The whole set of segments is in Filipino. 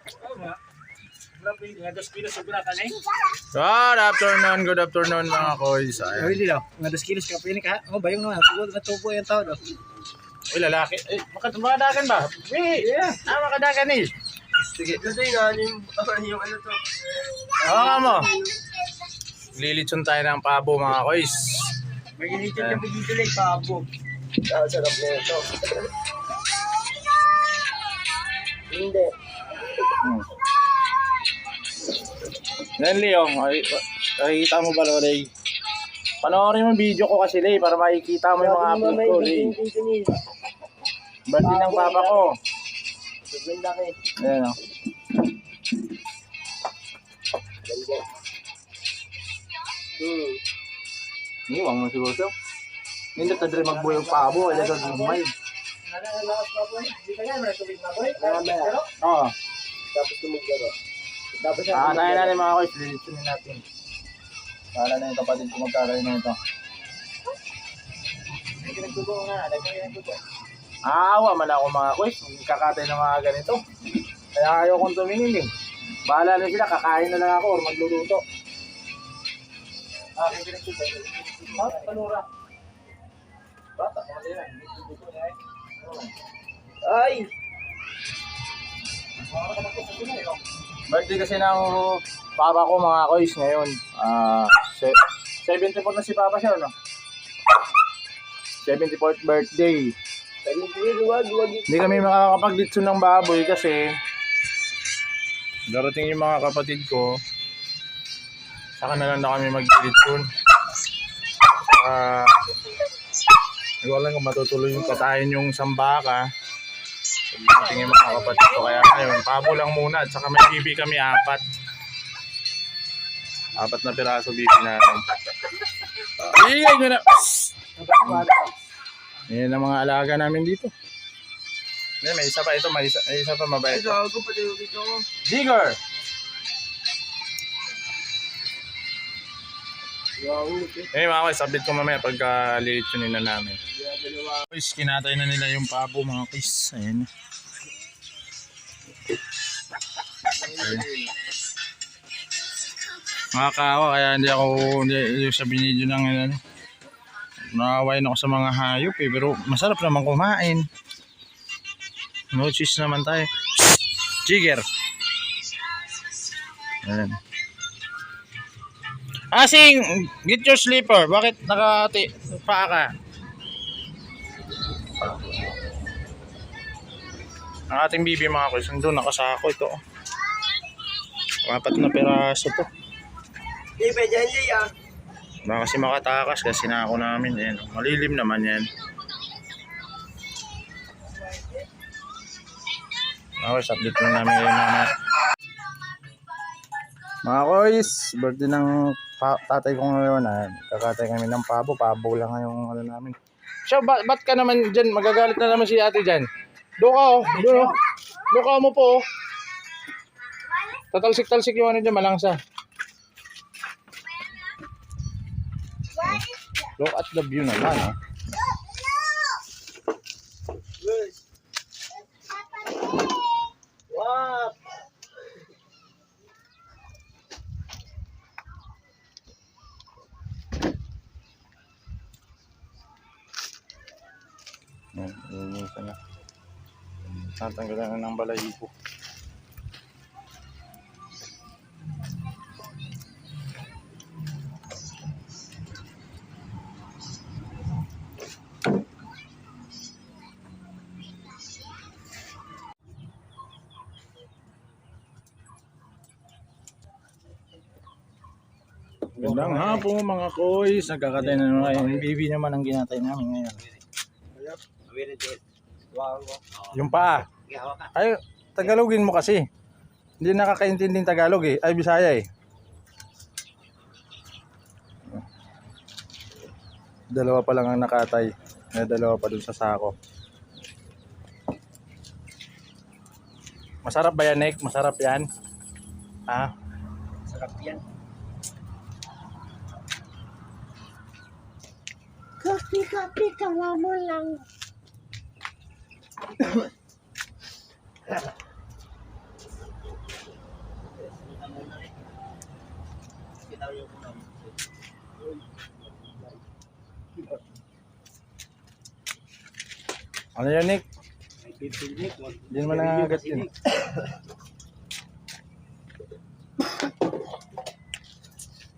Good afternoon mga koys. Ay, hindi daw. Nga 2 kilos ka pinik ha? Ano ba yung natubo yung tao daw? Uy, lalaki. Eh, makadagan ba? Yeah. Makadagan eh. Sige. Kasi nga, yung ano to. Oo mo. Lilitson tayo ng pabo mga koys. May ginitid yung bigitulig, pabo. Sarap na ito. Hindi. Yan Leo, nakikita mo ba Leo? Panoorin mo video ko kasi Leo para makikita mo yung mga upload ko Leo. Birthday ng papa ko. Sobrang laki. Ayan o. Iwang mo siguro siya. Hindi ka dre magbuhay yung pabo, ay daw gumay. Nalalakas pa po eh. Hindi ka yan, may tubig na po eh. Oo. Tapos tumigaro. Tapos Tayo natin mga koys, lilitsunin natin. Para na yung kapatid ko magkakaroon na ito. May kinagdugo nga, nagkinagdugo. Aawa man ako mga koys, kakatay ng mga ganito. Kaya ayaw kong tumingin eh. Bahala na sila, kakain na lang ako or magluluto. May kinagdugo. Panura. Bata, pamali na. Ay! Birthday kasi ng papa ko mga koys ngayon. 74 na si papa siya, no? 74th birthday. Hindi kami makakapag-litson ng baboy kasi darating yung mga kapatid ko. Saka na lang na kami mag-litson. Hindi ko alam kung matutuloy yung katayin yung sambaka. Tingin mga kapatid ko. Kaya ngayon, pabo lang muna. At saka may bibi kami 4. 4 na piraso bibi namin. Ingay nyo na! Yan ang mga alaga namin dito. May isa pa ito, may isa pa mabait. Ito, ako pa dito. Jigger! Mga guys, update ko mamaya pagka lilitsunin na namin. Guys, kinatay na nila yung pabo mga guys. Ayan. Nakakaawa kaya hindi yung sa binidyo ng ano. Naawain ako sa mga hayop eh, pero masarap naman kumain. No cheese naman tayo. Jigger. Ayan. Asing, get your slipper. Bakit nakati paa ka? Ang ating bibi mga kuys, nandun nakasako ito. 4 na piraso to. Hindi, pwede hindi ah. Baka kasi makatakas kasi sinako namin. Ayan, malilim naman yan. Okay, update lang namin ngayon mga kuys, birthday ng tatay ko ngayon. Kakatay kami ng pabo. Pabo lang ngayong ano namin. Siya, ba't ka naman dyan? Magagalit na naman si ate dyan. Doon ka oh. Doon ka mo po oh. Tatalsik-talsik yung ano dyan, malangsa. Look at the view naman oh. Wow! Inisan na. Natanggalan na ng balahibo. Gandang hapon mga koys. Nagkakatay na naman yung bibi naman ang ginatay namin ngayon. Yung paa. Ay, Tagalogin mo kasi. Hindi nakakaintinding Tagalog eh. Ay, Bisaya eh. Dalawa pa lang ang nakatay. May dalawa pa dun sa sako. Masarap ba yan, Nick? Masarap yan? Ha? Sarap yan. Kapi-kapi kala mo lang. Ano yan, Nick? Hindi naman nangagat yun.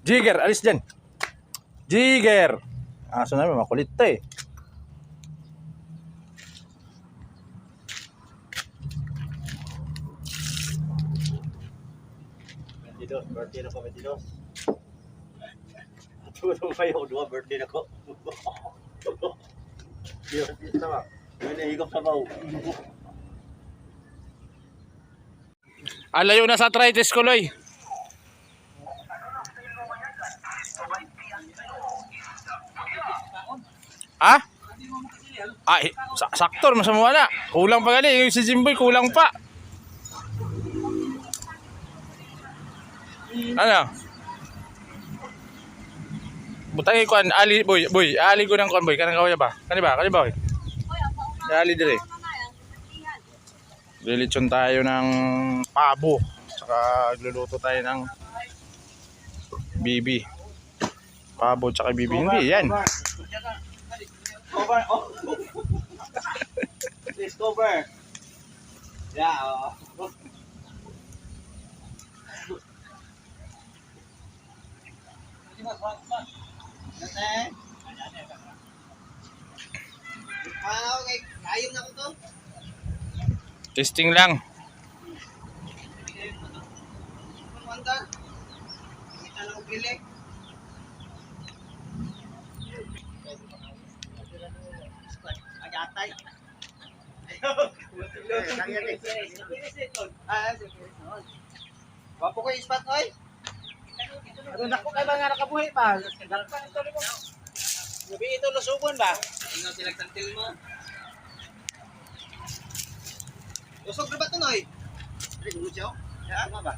Jigger, alis dyan. Jigger. Aso namin, makulit to eh. Birthday na ko, 22. Tulong kayo, dua birthday na ko. Yun, sama. Yun na higop sa baw. Alayo na sa arthritis ko, Loy. Ha? Saktor, masama na. Kulang pa gali. Yung si Jimboy, kulang pa. Ano? Butangin ko ali boy, ali ko ng kon boy, kanang kawaya ba? Kani ba? Boy. Ali dire. Lilitsyon tayo ng pabo. Saka gluluto tayo ng bibi. Pabo tsaka bibi. Hindi yan. Cover, oh. Please cover. Yeah, oh. Ayun na ko to. Testing lang. Manda. Kita na ko pili. Agatay. Wapo ko yung spot, oy. Ano na ko kay ba nga nakabuhi pa? Galpan ito mo. Gabi ito lusugon ba? Ingaw sila tantil mo. Lusog na ba ito, Noy? Ay, gulo siya. Tama ba?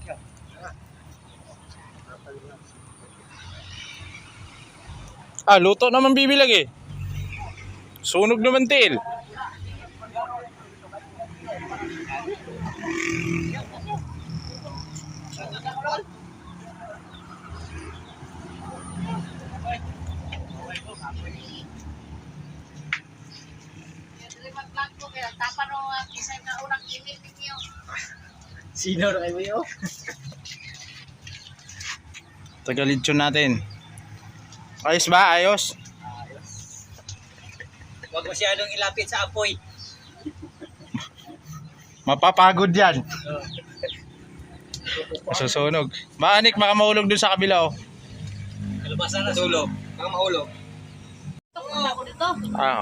Luto naman bibi lagi. Sunog naman til. Sino na kayo yun? Tagalitsyon natin. Ayos ba? Ayos? Huwag masyadong ilapit sa apoy. Mapapagod yan. Masusunog. Maanik, makamahulog dun sa kabila oh. Kalabasan na sulog. Baka mahulog.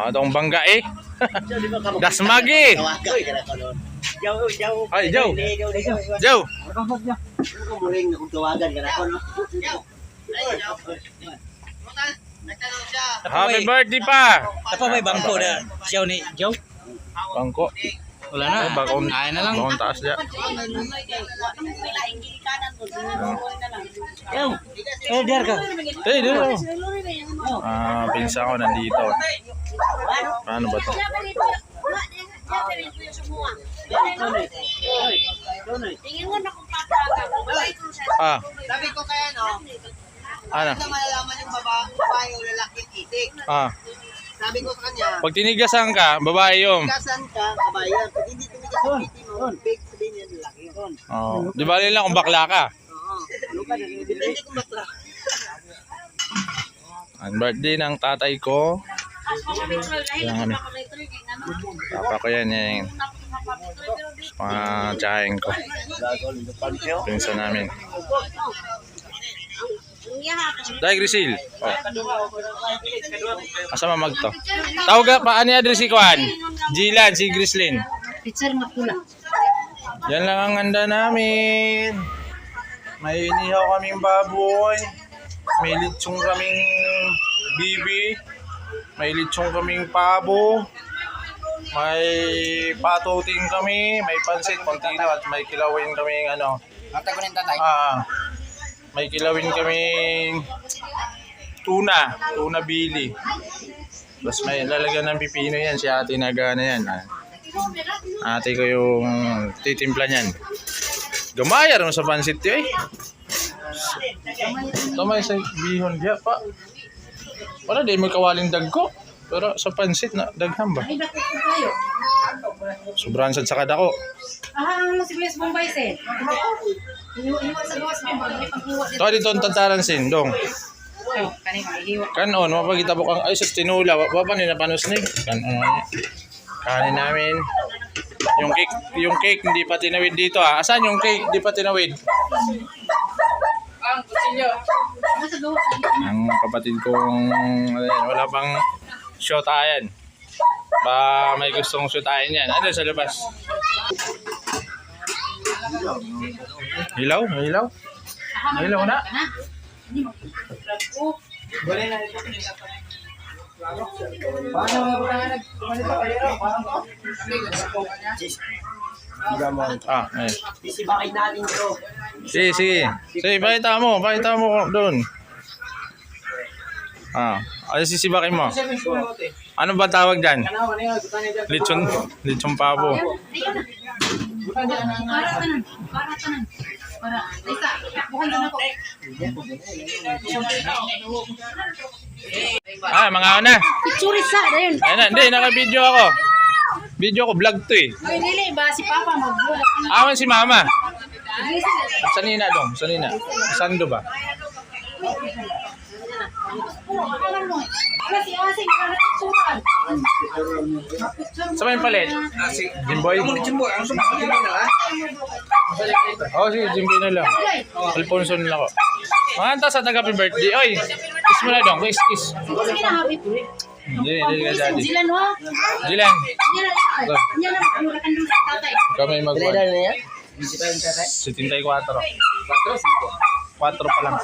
Itong bangga eh. Dasmagi. Ay, Joe. Joe. Muring na kung tawagan ka na ako, no? Happy birthday pa. Apa may bangko na siyaw ni Joe? Bangko. Wala na. Bakong taas dyan. Der ka. Dito. Pinsa ko nandito. Ano ba to? Sabi ko kaya, no? Ano? Sa malalaman yung babae o lalaki itik. Sabi ko sa kanya, Pag tinigasan ka, babae yun. kasan ka, kabayan. Pag hindi tumigas ang titi mo, fake sabihin niya lalaki yun. Di ba lang kung bakla ka? Oo. Depende kung bakla. Ang birthday ng tatay ko. Yan. Papa ko yan yan. Mga tsahin ko. Pinsa namin. Dahil Grisil. Asa mamag to? Tawag pa ani adres si Kuan. Jilan si Grislin. Picture nga pula. Yan lang ang handa namin. May inihaw kaming baboy. May litsong kaming bibi. May litsong kaming pabo. May patuting kami. May pansit, konti na. At may kilawin kaming ano. May kilawin kaming tuna bili. Tapos may lalagyan ng pipino yan. Si ate nagana yan. Ate ko yung titimpla niyan. Gamayar no sa pansit yun eh. Tamay sa bihon diya pa. Wala di mo kawaling dagko. Pero sa pansit na daghan ba? Ay, dako po kayo. Sobrang sad sa kadako. Ang mo si Luis Bombay, sir. Iwan sa gawas mo. May pagbuwa dito. To dito ang tataran sin dong. Oh, kanina, ihiwa. Kanon mapagita po kang ay sa tinula wa pa ni napanos ni. Kanon. Kanin namin. Yung cake hindi pa tinawid dito ah. Asan yung cake? Hindi pa tinawid. Ang kutsilyo. Ano sa gawas? Ang kapatid kong wala pang shotayan. Ba may gustong shotayan yan. Ano sa labas? Hilaw? Hilaw? Hilaw na? Wala na ito. Paano nga ba nga nagkumanito kayo? Paano to? Ah, eh. Sisibakin natin ito. Sige, sige. Sige, pakita mo doon. Ah, ano sisibakin mo? Ano ba tawag dyan? Lechon pabo. Para, Lisa, bukan na ako. Ah, mga na. Picture sa, ayun. Ayun na, hindi, naka-video ako. Video ko, vlog to eh. Ay, dili ba si Papa magbulat? Awan si Mama. Sanina dong, sanina. Sando ba? Alam mo, kasi asing para picturean. Sa may palit? Jimboy? Jimboy, ang sumakot na lang. Oo, sige, Jimboy na lang. Alfonso na lang ako. Mga anta sa taga-happy birthday. Oy, kiss mo na dong, kiss. Sige na, happy birthday. Hindi ka daddy. Jilan, wa? Jilan, Jilan, yan ang murakan doon sa tatay. kami mag-1. na yan? 74. 4, 5. 4 pa lang.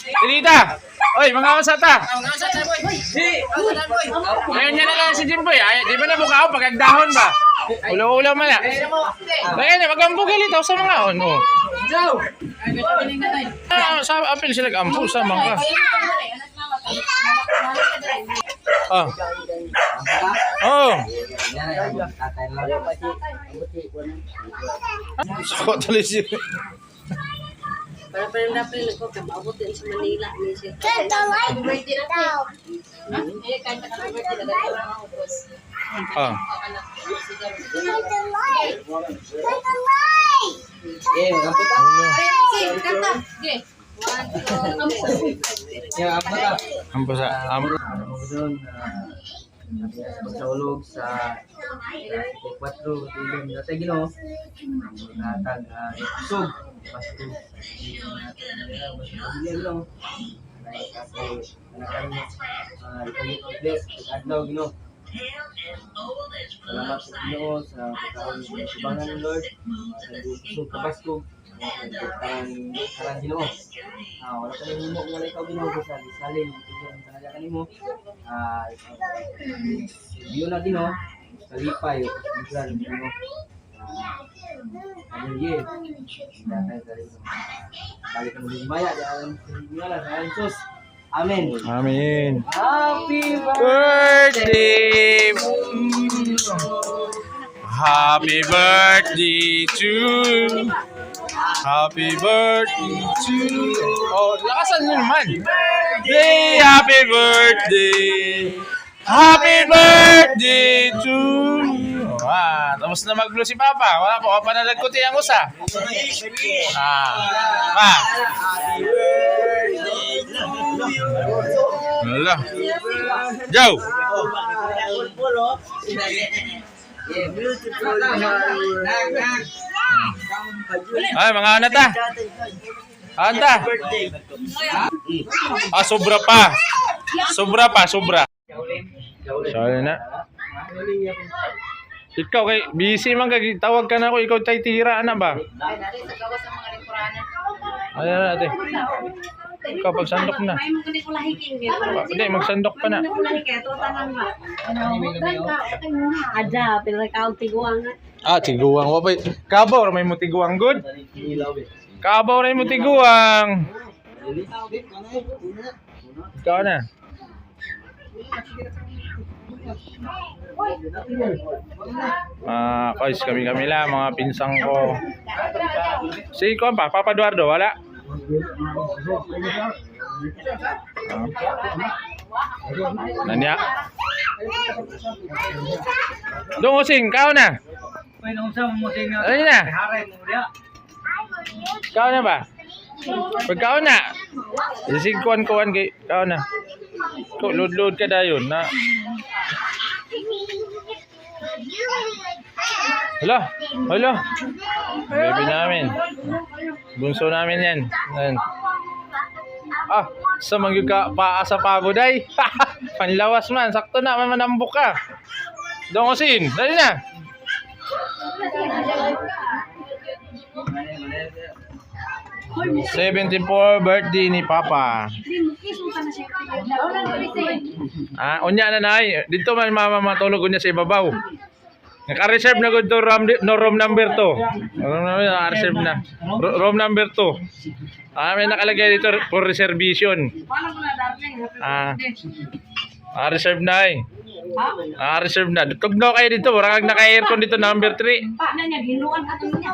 Tinita! Oy, mga kasata! Ngayon niya na lang si Jimboy. Ay, di ba na mukha ako pagkagdahon ba? Ulaw-ulaw man na. Kaya niya, mag-ambugil ito sa mga on. Oh. Ah, sa apil sila ampo sa mga. Ah. Oh. Sako tuloy siya. Para napil ko kababot din sa Manila ni siya. Happy birthday na daw. Eh, kahit happy birthday na daw ang ubos. Ah. Eh, magkaputa. Sige, kanta. Sige. Yung aputa. Ampo sa Doon, sa ulog sa 4 tulong na tayo gino natag isog pasto basta lang kasi bless adlaw gino salamat sa Ginoo sa pagkaon ng subangan ng Lord sa isog kabasko karang Ginoo wala ka nang himo nga ikaw Ginoo sa salin ang talaga kanimo yun na Ginoo kalipay biglan Ginoo ano yun datay sa rin balik ka ng maya dahil sa Jesus amen Amin. happy Birthday. Happy birthday to you. Happy birthday to you. Oh, lakasan nyo naman. Birthday, happy birthday. Happy birthday to you. Ah, tapos na mag-blow si Papa. Wala po, pa nalagkuti ang usa. Pa. Wala. Joe. Ay, mga anak ta. Anta. Ah, sobra pa. Sobra. Sorry na. Ikaw kay busy man kay tawag ka na ako, ikaw tay tira na ba? Ay, dali sa gawas ng mga lingkuranan. Ayan na ate. Ikaw pagsandok na. May mga kundi ko lahiking. Hindi, magsandok pa na. Ada, pero ikaw tiguang. Ah, tiguang. Wapay. Kabaw, may mo tiguang good. Kabaw rin mo tiguang. Ikaw na. Guys, kami lang, mga pinsang ko. Si Kuan pa, Papa Eduardo, wala? Nanya? Dong Using, kau na? Uy, nung sa mo sing Ano na? haray mo dia. Kau na ba? Pag kau na? Si Kuan kay kau na. Load ka dayon na. Hala. Baby namin. Bunso namin yan. Yan. Sa mangyug ka paa sa pabo day. Panlawas man, sakto na manambok ka. Dong Usin, dali na. '74 birthday ni Papa. Unya na nay. Dito man mama matulog unya sa ibabaw. Naka-reserve na gud to room number 2. Naka-reserve na. Room number 2. May nakalagay dito for reservation. Reserve na eh. Reserve na. Tugnaw kayo dito. Wala kang naka-aircon dito number 3. Pa na niya ginuan ka to niya.